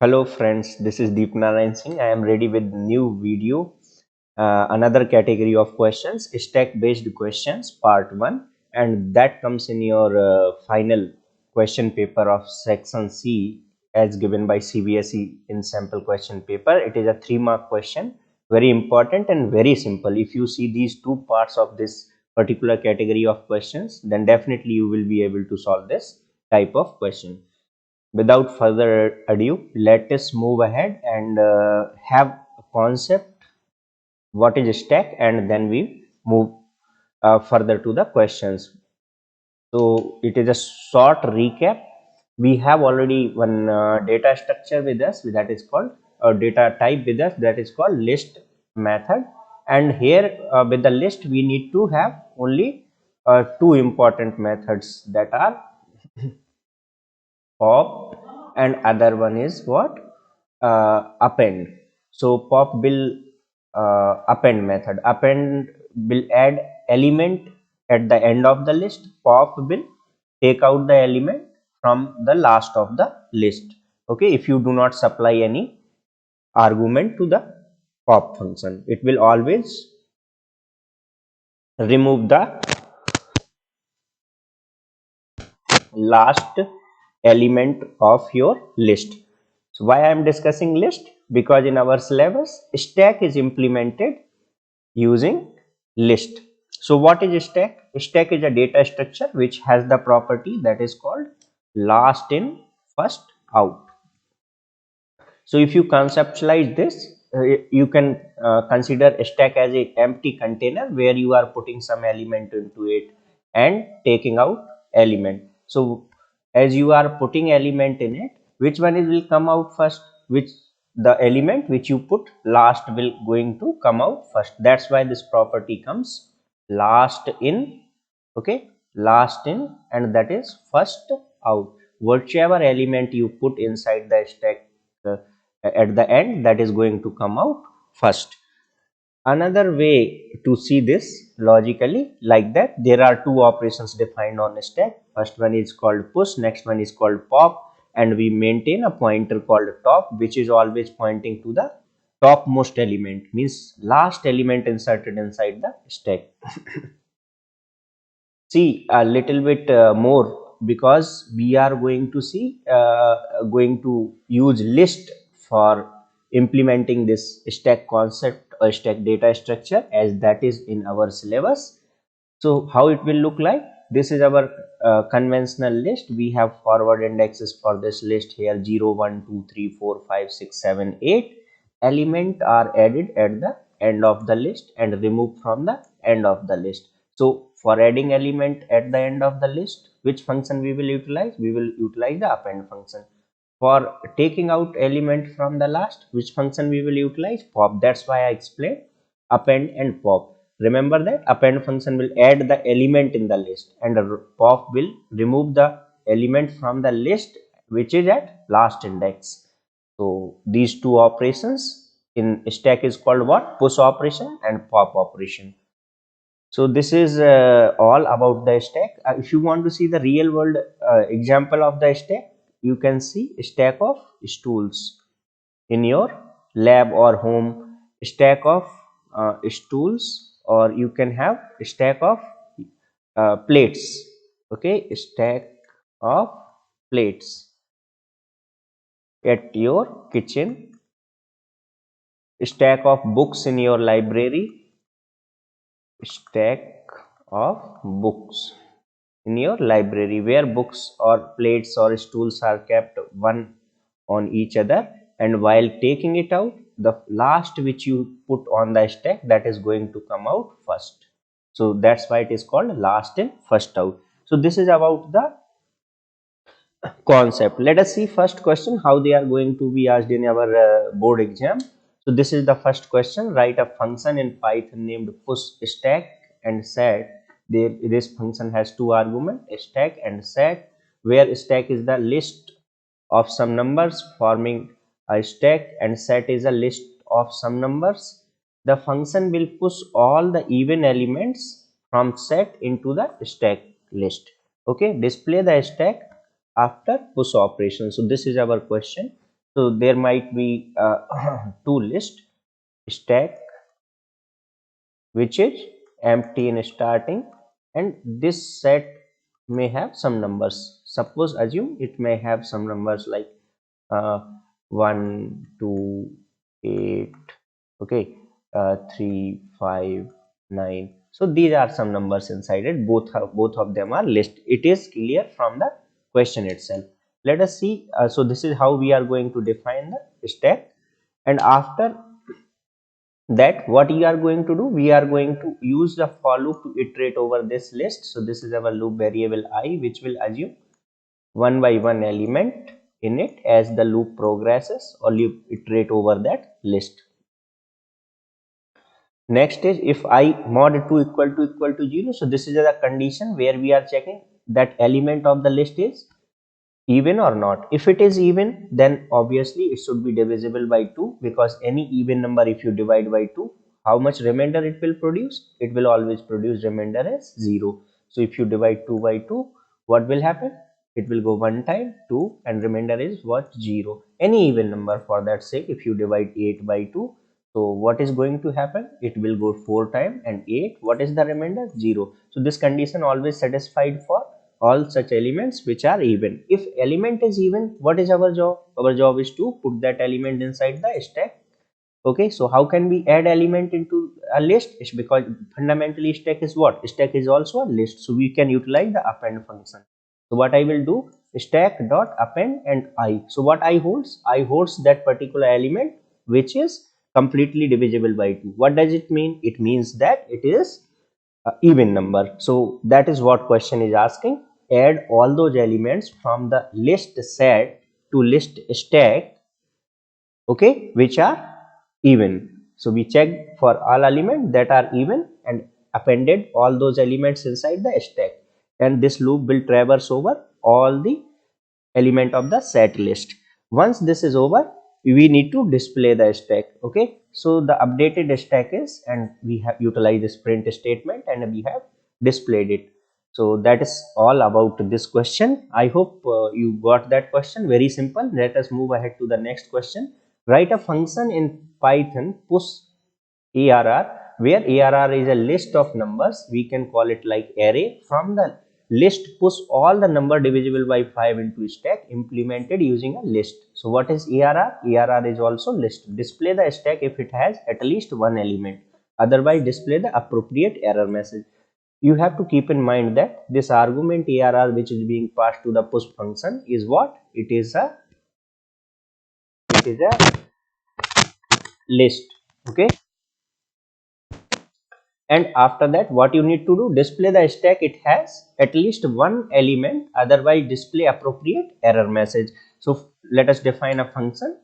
Hello friends, this is Deep Narayan Singh. I am ready with new video, another category of questions, stack based questions, part 1, and that comes in your final question paper of section C as given by CBSE in sample question paper. It is a 3-mark question, very important and very simple. If you see these two parts of this particular category of questions, then definitely you will be able to solve this type of question. Without further ado, let us move ahead and have a concept what is stack, and then we move further to the questions. So it is a short recap. We have already one data structure with us, that is called data type with us, that is called list method. And here with the list we need to have only two important methods, that are pop, and other one is what, append. So pop will append method, append will add element at the end of the list, pop will take out the element from the last of the list. Okay, if you do not supply any argument to the pop function, it will always remove the last element of your list. So why I am discussing list? Because in our syllabus stack is implemented using list. So what is stack? Stack is a data structure which has the property that is called last in first out. So if you conceptualize this, you can consider a stack as a empty container where you are putting some element into it and taking out element. So as you are putting element in it, which one will come out first? Which the element which you put last will going to come out first. That's why this property comes last in. Okay, last in, and that is first out. Whichever element you put inside the stack uh, at the end, that is going to come out first. Another way to see this logically like that, there are two operations defined on a stack. First one is called push, next one is called pop, and we maintain a pointer called top, which is always pointing to the topmost element, means last element inserted inside the stack. See a little bit more, because we are going to see going to use list for implementing this stack concept or stack data structure, as that is in our syllabus. So how it will look like? This is our conventional list. We have forward indexes for this list here: 0 1 2 3 4 5 6 7 8 element are added at the end of the list and removed from the end of the list. So for adding element at the end of the list, which function we will utilize? We will utilize the append function. For taking out element from the last, which function we will utilize? Pop. That's why I explained append and pop. Remember that append function will add the element in the list, and pop will remove the element from the list which is at last index. So these two operations in stack is called what? Push operation and pop operation. So this is all about the stack. If you want to see the real world example of the stack, you can see a stack of stools in your lab or home, stack of stools, or you can have a stack of plates. Okay, a stack of plates at your kitchen, stack of books in your library, stack of books in your library, where books or plates or stools are kept one on each other, and while taking it out, the last which you put on the stack, that is going to come out first. So that's why it is called last in first out. So this is about the concept. Let us see first question, how they are going to be asked in our board exam. So this is the first question: write a function in Python named push stack and set. This function has two arguments, stack and set, where stack is the list of some numbers forming a stack and set is a list of some numbers. The function will push all the even elements from set into the stack list. Okay, display the stack after push operation. So this is our question. So there might be two lists, stack which is empty in starting, and this set may have some numbers. Suppose assume it may have some numbers like uh, 1 2 8, okay, 3 5 9. So these are some numbers inside it. Both of them are list. It is clear from the question itself. Let us see. So this is how we are going to define the stack, and after that what we are going to do, we are going to use the for loop to iterate over this list. So this is our loop variable I, which will assume one by one element in it as the loop progresses, or you iterate over that list. Next is if I mod 2 equal to 0. So this is a condition where we are checking that element of the list is even or not. If it is even, then obviously it should be divisible by 2, because any even number, if you divide by 2, how much remainder it will produce? It will always produce remainder as 0. So if you divide 2 by 2, what will happen? It will go one time 2, and remainder is what? 0. Any even number, for that sake, if you divide 8 by 2, so what is going to happen? It will go 4 times, and 8, what is the remainder? 0. So this condition always satisfied for all such elements which are even. If element is even, what is our job? Our job is to put that element inside the stack. Okay, so how can we add element into a list? It's because fundamentally stack is what? Stack is also a list, so we can utilize the append function. So what I will do, stack dot append and I. So what I holds? I holds that particular element which is completely divisible by 2. What does it mean? It means that it is even number. So that is what question is asking. Add all those elements from the list set to list stack, okay, which are even. So we checked for all elements that are even and appended all those elements inside the stack, and this loop will traverse over all the element of the set list. Once this is over, we need to display the stack. Okay, so the updated stack is, and we have utilized this print statement and we have displayed it. So that is all about this question. I hope you got that question. Very simple. Let us move ahead to the next question. Write a function in Python push ARR, where ARR is a list of numbers. We can call it like array. From the list, push all the number divisible by 5 into stack, implemented using a list. So what is ARR? ARR is also list. Display the stack if it has at least one element. Otherwise, display the appropriate error message. You have to keep in mind that this argument ARR which is being passed to the push function is what? It is a list. Okay, and after that what you need to do, display the stack it has at least one element, otherwise display appropriate error message. So let us define a function.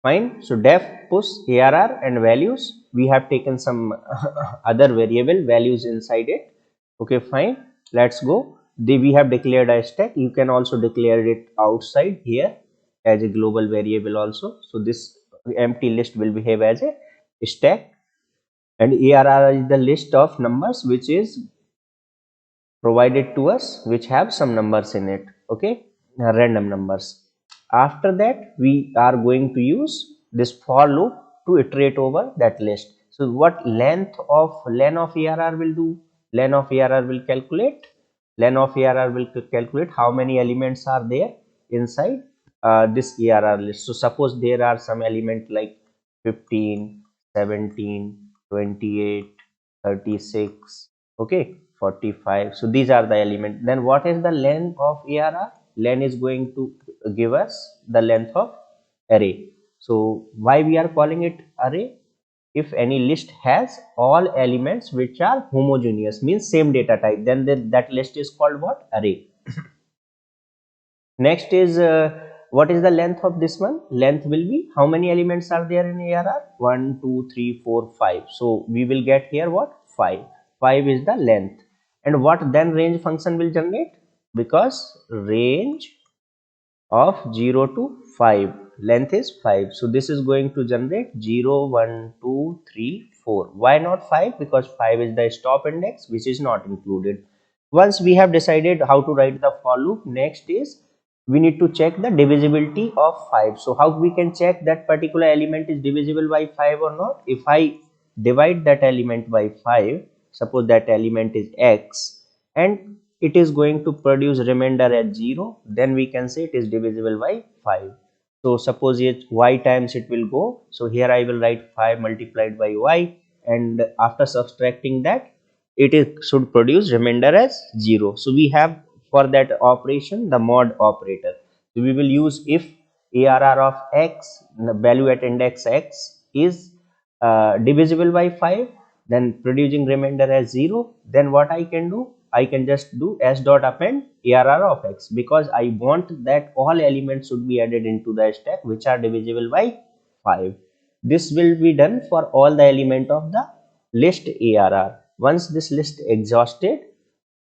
Fine. So def push arr and values, we have taken some other variable values inside it. Okay, fine, let's go. We have declared a stack. You can also declare it outside here as a global variable also. So this empty list will behave as a stack, and ARR is the list of numbers which is provided to us, which have some numbers in it. Okay, random numbers. After that we are going to use this for loop to iterate over that list. So what len of ARR will do? Len of ARR will calculate how many elements are there inside this ARR list. So suppose there are some element like 15, 17, 28, 36, okay, 45. So these are the elements. Then what is the length of ARR? Len is going to give us the length of array. So why we are calling it array? If any list has all elements which are homogeneous, means same data type, then that list is called what? Array. Next is what is the length of this one? Length will be how many elements are there in ARR? 1, 2, 3, 4, 5. So we will get here what? 5. 5 is the length. And what then range function will generate? Because range of 0 to 5, length is 5. So this is going to generate 0, 1, 2, 3, 4. Why not 5? Because 5 is the stop index which is not included. Once we have decided how to write the for loop, next is we need to check the divisibility of 5. So how we can check that particular element is divisible by 5 or not? If I divide that element by 5, suppose that element is x and it is going to produce remainder as 0, then we can say it is divisible by 5. So suppose it y times it will go, so here I will write 5 multiplied by y, and after subtracting that it is should produce remainder as 0. So we have for that operation the mod operator. So we will use if ARR of x, the value at index x, is divisible by 5, then producing remainder as 0, then what I can do, I can just do s dot append ARR of x, because I want that all elements should be added into the stack which are divisible by 5. This will be done for all the element of the list ARR. Once this list exhausted,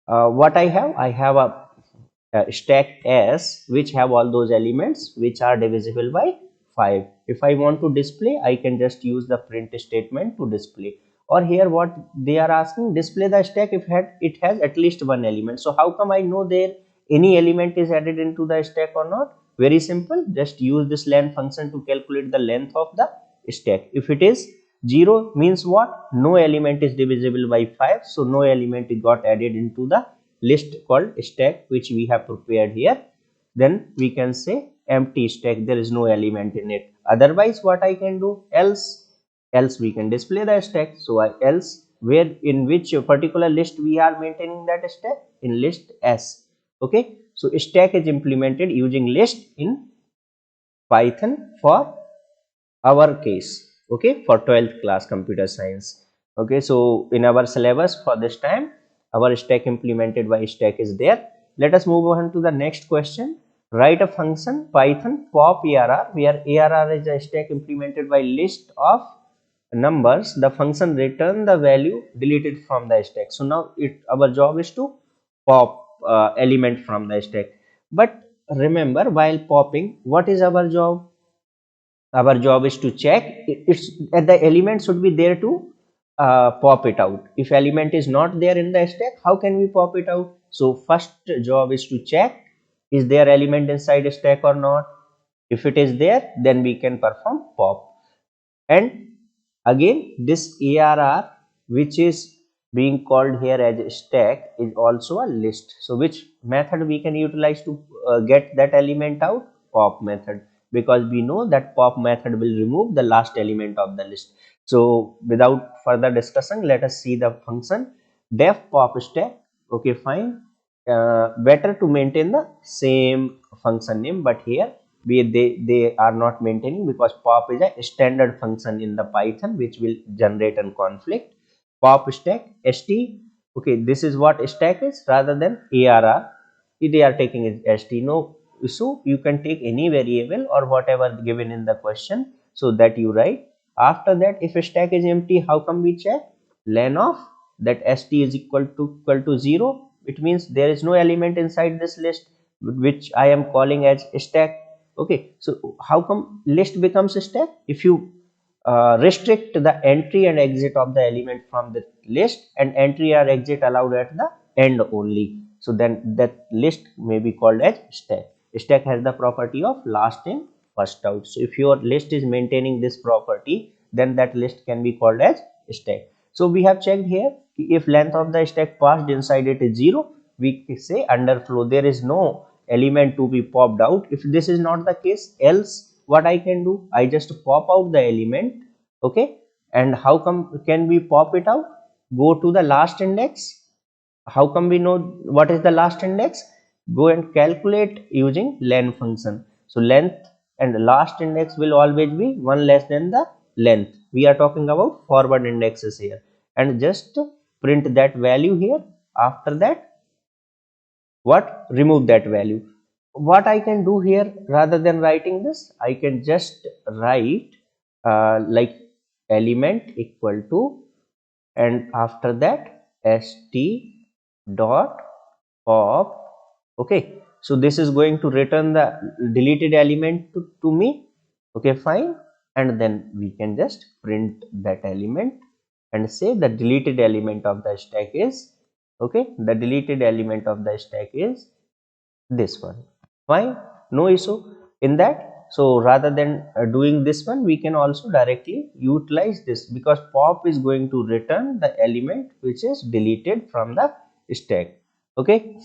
what I have? I have a stack S which have all those elements which are divisible by 5. If I want to display, I can just use the print statement to display. Or here what they are asking, display the stack if it has at least one element. So how come I know there any element is added into the stack or not? Very simple, just use this len function to calculate the length of the stack. If it is 0 means what? No element is divisible by 5, so no element got added into the list called stack which we have prepared here. Then we can say empty stack, there is no element in it. Otherwise what I can do? Else we can display the stack. So else, where in which particular list we are maintaining that stack? In list S. Okay, so stack is implemented using list in Python for our case, okay, for 12th class computer science. Okay, so in our syllabus for this time our stack implemented by stack is there. Let us move on to the next question. Write a function Python pop ARR where ARR is a stack implemented by list of numbers. The function return the value deleted from the stack. So now our job is to pop element from the stack. But remember, while popping, what is our job? Our job is to check it's the element should be there to pop it out. If element is not there in the stack, how can we pop it out? So first job is to check is there element inside a stack or not. If it is there, then we can perform pop. And again this ARR which is being called here as a stack is also a list. So which method we can utilize to get that element out? Pop method, because we know that pop method will remove the last element of the list. So without further discussion, let us see the function def pop stack. Okay, fine. Better to maintain the same function name, but here they are not maintaining because pop is a standard function in the Python which will generate a conflict. Pop stack st. Okay, this is what stack is rather than ARR. They are taking is st. No issue, you can take any variable or whatever given in the question, so that you write. After that, if a stack is empty, how come we check? Len of that st is equal to 0. It means there is no element inside this list which I am calling as stack. Okay, so how come list becomes a stack? If you restrict the entry and exit of the element from the list, and entry or exit allowed at the end only, so then that list may be called as stack. Stack has the property of last in first out. So if your list is maintaining this property, then that list can be called as stack. So we have checked here, if length of the stack passed inside it is 0, we say underflow, there is no element to be popped out. If this is not the case, else what I can do, I just pop out the element. Okay, and how come can we pop it out? Go to the last index. How come we know what is the last index? Go and calculate using len function. So length and last index will always be one less than the length. We are talking about forward indexes here, and just print that value here. After that, what? Remove that value. What I can do here, rather than writing this, I can just write like element equal to, and after that st dot pop. Okay, so this is going to return the deleted element to me. Okay, fine. And then we can just print that element and say the deleted element of the stack is, okay, the deleted element of the stack is this one. Fine. no issue in that. So rather than doing this one, we can also directly utilize this, because pop is going to return the element which is deleted from the stack. Okay,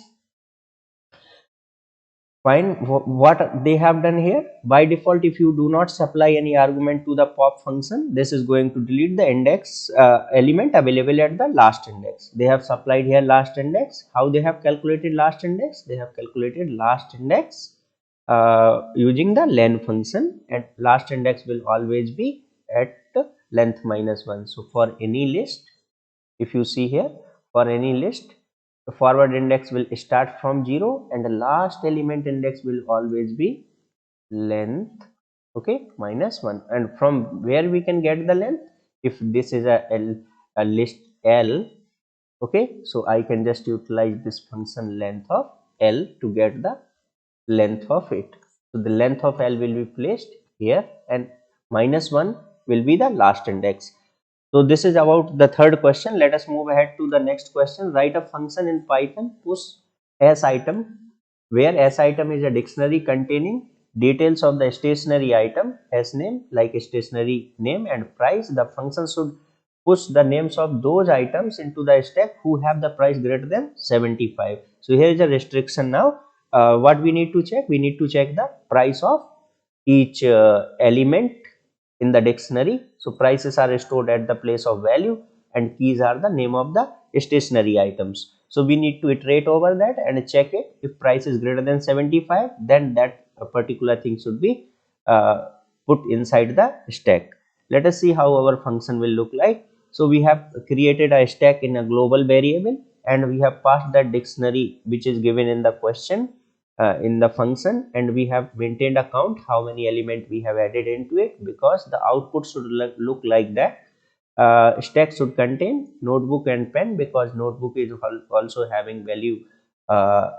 fine. What they have done here, by default, if you do not supply any argument to the pop function, this is going to delete the index element available at the last index. They have supplied here last index. How they have calculated last index? They have calculated last index using the len function, and last index will always be at length minus 1. So for any list, if you see here, for any list, the forward index will start from 0 and the last element index will always be length, okay, minus 1. And from where we can get the length? If this is a list L, okay, so I can just utilize this function length of L to get the length of it. So the length of L will be placed here, and minus 1 will be the last index. So this is about the third question. Let us move ahead to the next question. Write a function in Python push s item, where s item is a dictionary containing details of the stationery item, s name like stationery name and price. The function should push the names of those items into the stack who have the price greater than 75. So here is a restriction now. What we need to check? We need to check the price of each element in the dictionary. So prices are stored at the place of value and keys are the name of the stationery items. So we need to iterate over that and check it. If price is greater than 75, then that particular thing should be put inside the stack. Let us see how our function will look like. So we have created a stack in a global variable, and we have passed the dictionary which is given in the question in the function, and we have maintained a count how many element we have added into it, because the output should look like that. Stack should contain notebook and pen, because notebook is also having value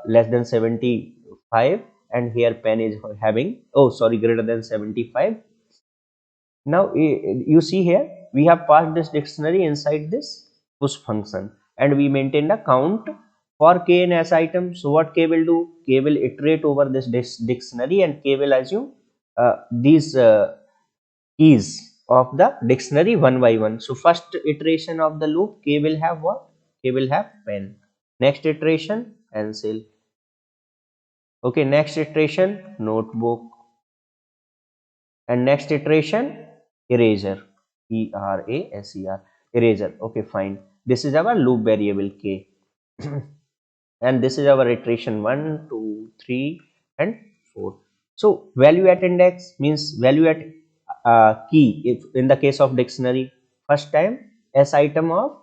less than 75, and here pen is having, oh sorry, greater than 75. Now you see here we have passed this dictionary inside this push function, and we maintained a count for k and s items. So what k will do? K will iterate over this dictionary, and k will assume these keys of the dictionary one by one. So first iteration of the loop, k will have what? K will have pen. Next iteration, pencil. Okay, next iteration, notebook, and next iteration, eraser, eraser, eraser. Okay, fine. This is our loop variable k. And this is our iteration 1 2 3 and 4. So value at index means value at key. If in the case of dictionary, first time s item of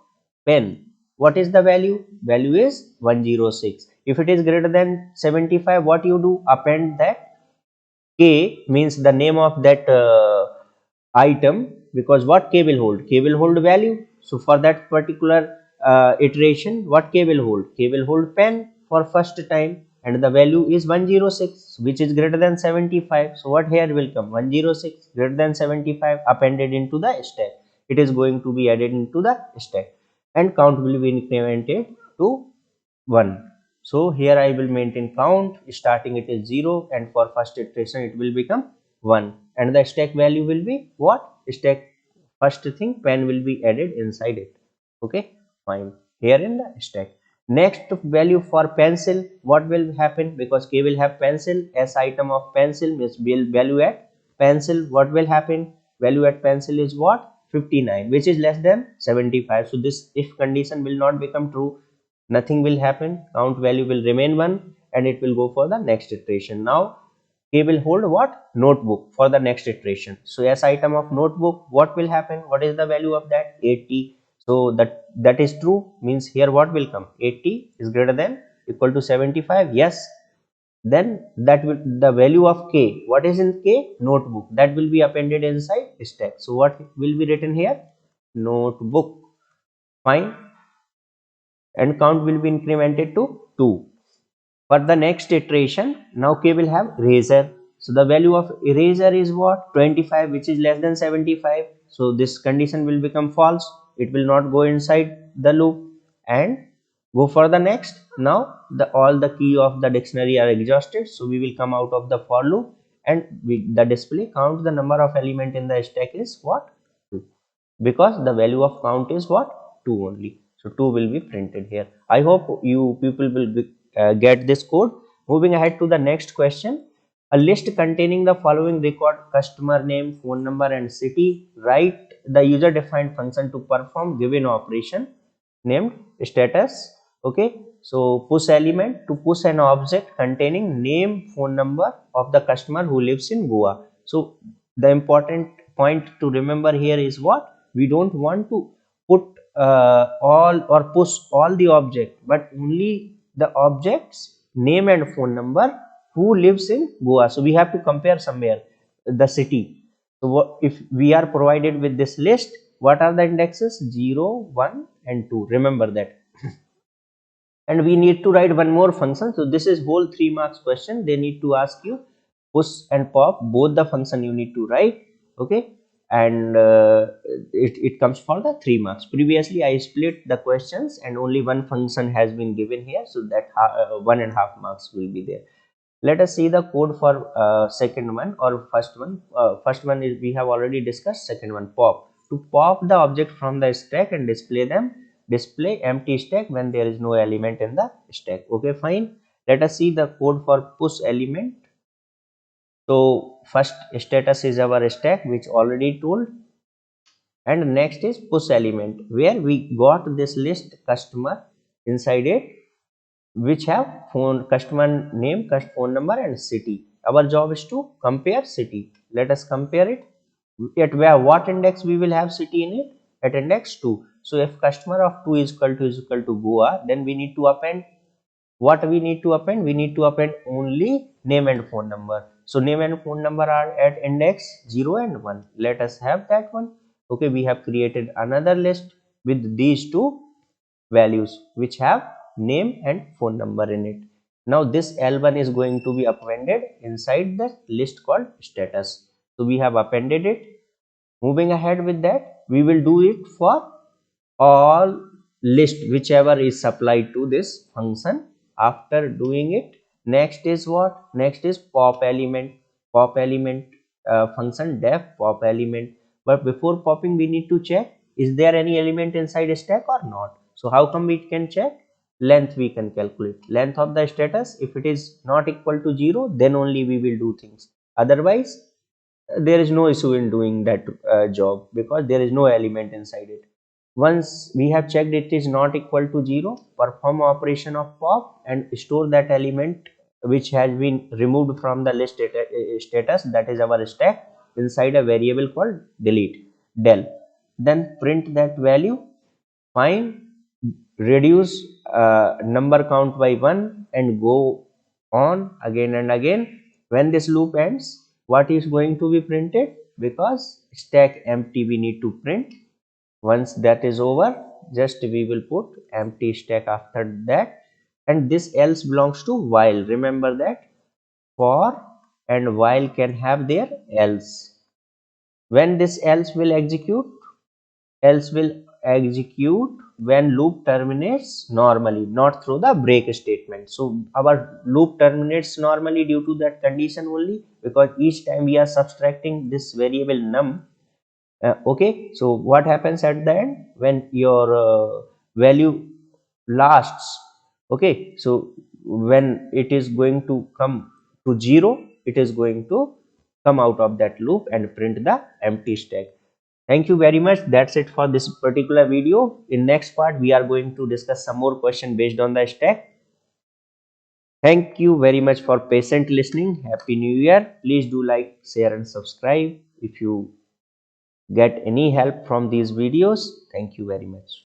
pen, what is the value? Value is 106. If it is greater than 75, what you do? Append that k, means the name of that item, because what k will hold? K will hold value. So for that particular iteration, what k will hold? K will hold pen for first time, and the value is 106, which is greater than 75. So what here will come? 106 greater than 75 appended into the stack. It is going to be added into the stack, and count will be incremented to 1. So here I will maintain count, starting it is 0, and for first iteration it will become 1, and the stack value will be what? Stack, first thing, pen will be added inside it. Okay, fine. Here in the stack, next value for pencil, what will happen? Because k will have pencil, s item of pencil means value at pencil. What will happen? Value at pencil is what? 59, which is less than 75. So this if condition will not become true, nothing will happen. Count value will remain 1, and it will go for the next iteration. Now k will hold what? Notebook for the next iteration. So s item of notebook, what will happen? What is the value of that? 80. So that is true, means here what will come? 80 is greater than equal to 75. Yes, then that will, the value of k, what is in k? Notebook, that will be appended inside stack. So what will be written here? Notebook. Fine. And count will be incremented to 2. For the next iteration, now k will have eraser. So the value of eraser is what? 25, which is less than 75. So this condition will become false, it will not go inside the loop. And Go for the next. Now all the key of the dictionary are exhausted, so we will come out of the for loop, and the display count the number of element in the stack is what? 2, because the value of count is what? 2 only. So 2 will be printed here. I hope you people will get this code. Moving ahead to the next question. A list containing the following record: customer name, phone number and city. Write the user defined function to perform given operation named status. Okay, so push element to push an object containing name, phone number of the customer who lives in Goa. So the important point to remember here is what? We don't want to put all or push all the object, but only the objects name and phone number who lives in Goa. So we have to compare somewhere the city. So if we are provided with this list, what are the indexes? 0, 1 and 2. Remember that. And we need to write one more function. So this is whole 3 marks question. They need to ask you push and pop, both the function you need to write. Okay, and it comes for the 3 marks. Previously I split the questions and only one function has been given here, so that 1.5 marks will be there. Let us see the code for second one or first one. First one is we have already discussed. Second one, pop. To pop the object from the stack and display them, display empty stack when there is no element in the stack. Okay, fine. Let us see the code for push element. So first status is our stack, which already told, and next is push element, where we got this list customer inside it, which have customer name, phone number and city. Our job is to compare city. Let us compare it. At where what index we will have city in it? At index 2. So if customer of 2 is equal to Goa, then we need to append. What we need to append? We need to append only name and phone number. So name and phone number are at index 0 and 1. Let us have that one. Okay, we have created another list with these two values which have name and phone number in it. Now this L1 is going to be appended inside the list called status. So we have appended it. Moving ahead with that, we will do it for all list whichever is supplied to this function. After doing it, next is what? Next is pop element. Pop element function def pop element. But before popping, we need to check is there any element inside a stack or not. So how come we can check? Length we can calculate. Length of the status, if it is not equal to 0, then only we will do things. Otherwise there is no issue in doing that job, because there is no element inside it. Once we have checked it is not equal to 0, perform operation of pop and store that element which has been removed from the list status, that is our stack, inside a variable called delete del. Then print that value. Fine, reduce number count by 1 and go on again and again. When this loop ends, what is going to be printed? Because stack empty we need to print. Once that is over, just we will put empty stack after that, and this else belongs to while. Remember that for and while can have their else. When this else will execute? Else will execute when loop terminates normally, not through the break statement. So our loop terminates normally due to that condition only, because each time we are subtracting this variable num. Okay, so what happens at the end when your value lasts? Okay, so when it is going to come to 0, it is going to come out of that loop and print the empty stack. Thank you very much. That's it for this particular video. In next part, we are going to discuss some more question based on the stack. Thank you very much for patient listening. Happy New Year. Please do like, share and subscribe if you get any help from these videos. Thank you very much.